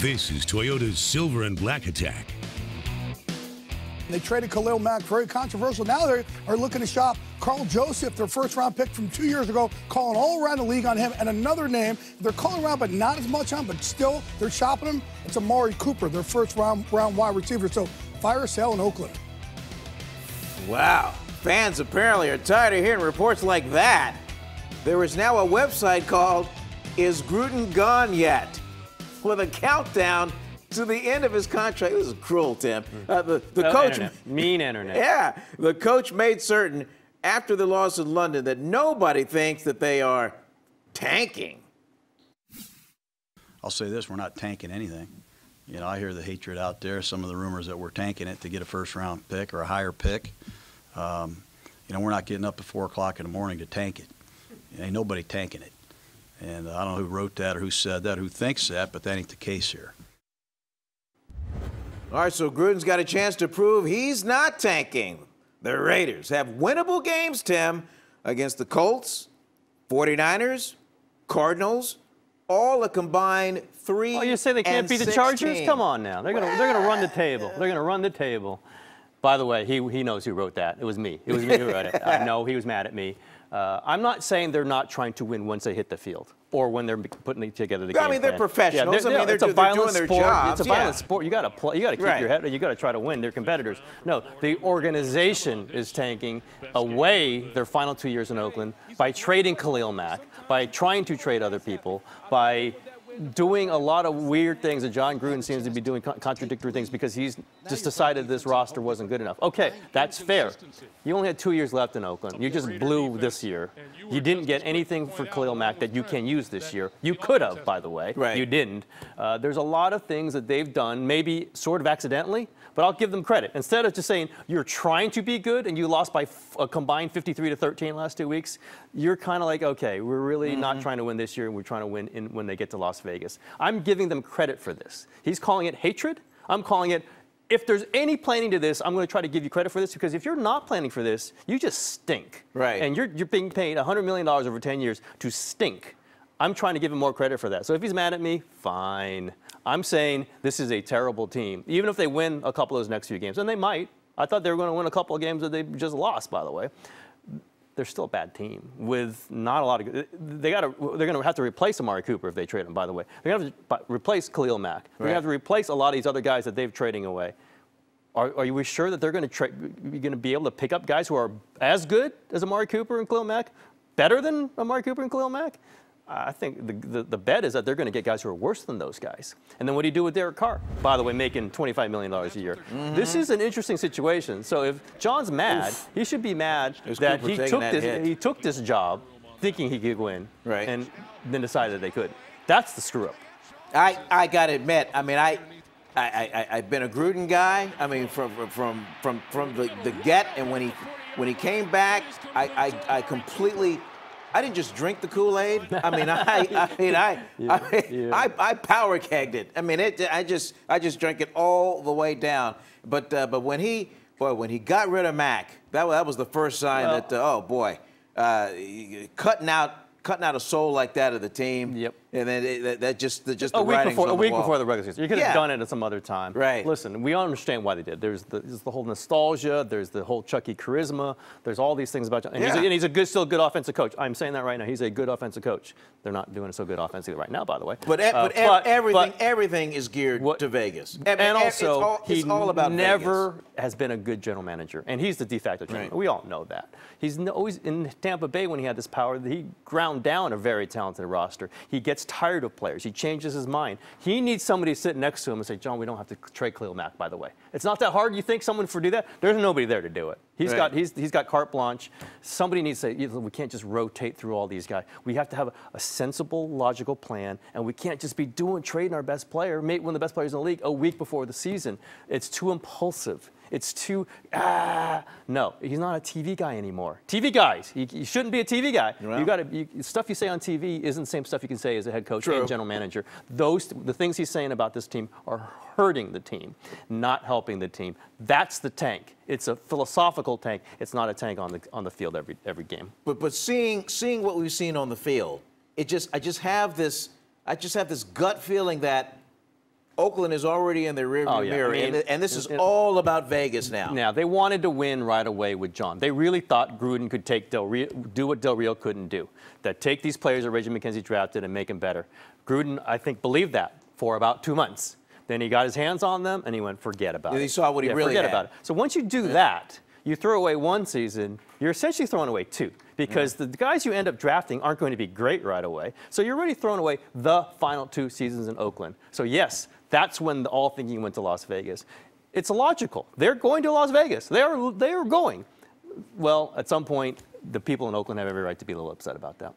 This is Toyota's Silver and Black Attack. They traded Khalil Mack, very controversial. Now they are looking to shop Carl Joseph, their first-round pick from 2 years ago, calling all around the league on him. And another name, they're calling around, but not as much on, but still they're shopping him. It's Amari Cooper, their first-round wide receiver. So fire sale in Oakland. Wow. Fans apparently are tired of hearing reports like that. There is now a website called Is Gruden Gone Yet? With a countdown to the end of his contract. This is cruel, Tim. The coach, internet. Mean internet. Yeah, the coach made certain after the loss in London that nobody thinks that they are tanking. I'll say this: we're not tanking anything. You know, I hear the hatred out there. Some of the rumors that we're tanking it to get a first-round pick or a higher pick. You know, we're not getting up at 4 o'clock in the morning to tank it. Ain't nobody tanking it. And I don't know who wrote that or who said that, who thinks that, but that ain't the case here. All right, so Gruden's got a chance to prove he's not tanking. The Raiders have winnable games, Tim, against the Colts, 49ers, Cardinals, all a combined 3. Oh, you say they can't beat the Chargers? Come on now. They're gonna run the table. They're gonna run the table. By the way, he knows who wrote that. It was me. It was me who wrote it. I know he was mad at me. I'm not saying they're not trying to win once they hit the field or when they're putting together the game plan. I mean, they're professionals. Yeah, they're doing their job. It's a violent sport. You got to play. You got to keep your head. You got to try to win. They're competitors. No, the organization is tanking away their final 2 years in Oakland by trading Khalil Mack, by trying to trade other people, by doing a lot of weird things that Jon Gruden seems to be doing contradictory things because he's just decided this roster wasn't good enough. Okay, that's fair. You only had 2 years left in Oakland. You just blew this year. You didn't get anything for Khalil Mack that you can use this year. You could have, by the way. Right. You didn't. There's a lot of things that they've done, maybe sort of accidentally, but I'll give them credit. Instead of just saying you're trying to be good and you lost by a combined 53-13 last 2 weeks, you're kind of like, okay, we're really not trying to win this year, and we're trying to win when they get to Las Vegas. I'm giving them credit for this. He's calling it hatred. I'm calling it, if there's any planning to this, I'm going to try to give you credit for this, because if you're not planning for this, you just stink. Right. And you're being paid $100 million over 10 years to stink. I'm trying to give him more credit for that. So if he's mad at me, fine. I'm saying this is a terrible team, even if they win a couple of those next few games, and they might. I thought they were going to win a couple of games that they just lost, by the way. They're still a bad team with not a lot of good. They're going to have to replace Amari Cooper if they trade him, by the way. They're going to have to replace Khalil Mack. They're going to have to replace a lot of these other guys that they've trading away. Are you sure that they're going to be able to pick up guys who are as good as Amari Cooper and Khalil Mack? Better than Amari Cooper and Khalil Mack? I think the bet is that they're going to get guys who are worse than those guys. And then what do you do with Derek Carr? By the way, making $25 million a year. This is an interesting situation. So if John's mad, he should be mad that he took this job thinking he could win, and then decided they couldn't. That's the screw up. I got to admit, I mean, I've been a Gruden guy. I mean, from the get, and when he came back, I completely. I didn't just drink the Kool-Aid. I mean, I power kegged it. I mean, I just drank it all the way down. But when he got rid of Mack, that was the first sign that oh boy, cutting out a soul like that of the team. Yep. And then that just the writing's on the wall. A week before the regular season. You could have done it at some other time. Right. Listen, we understand why they did. There's the whole nostalgia. There's the whole Chucky charisma. There's all these things about John. And he's still a good offensive coach. I'm saying that right now. He's a good offensive coach. They're not doing so good offensively right now, by the way. But everything is geared to Vegas. And also, it's all about never Vegas. has been a good general manager, and he's the de facto general manager. We all know that. He's always in Tampa Bay when he had this power. He ground down a very talented roster. He gets tired of players. He changes his mind. He needs somebody to sit next to him and say, John, we don't have to trade Khalil Mack, by the way. It's not that hard. You think someone would do that? There's nobody there to do it. He's got carte blanche. Somebody needs to say, we can't just rotate through all these guys. We have to have a sensible, logical plan, and we can't just be trading our best player, one of the best players in the league, a week before the season. It's too impulsive. It's too, no, he's not a TV guy anymore. TV guys, you shouldn't be a TV guy. Well, stuff you say on TV isn't the same stuff you can say as a head coach and general manager. The things he's saying about this team are hurting the team, not helping the team. That's the tank. It's a philosophical tank. It's not a tank on the field every game. But seeing what we've seen on the field, I just have this gut feeling that Oakland is already in the rearview mirror, and this is all about Vegas now. Now, they wanted to win right away with Jon. They really thought Gruden could do what Del Rio couldn't do, that take these players that Reggie McKenzie drafted and make them better. Gruden, I think, believed that for about 2 months. Then he got his hands on them, and he went, forget about it. He saw what he really forget had. about it. So once you do that, you throw away one season, you're essentially throwing away two, because the guys you end up drafting aren't going to be great right away. So you're already throwing away the final 2 seasons in Oakland. So yes, that's when all thinking went to Las Vegas. It's illogical. They're going to Las Vegas. They are going. Well, at some point, the people in Oakland have every right to be a little upset about that.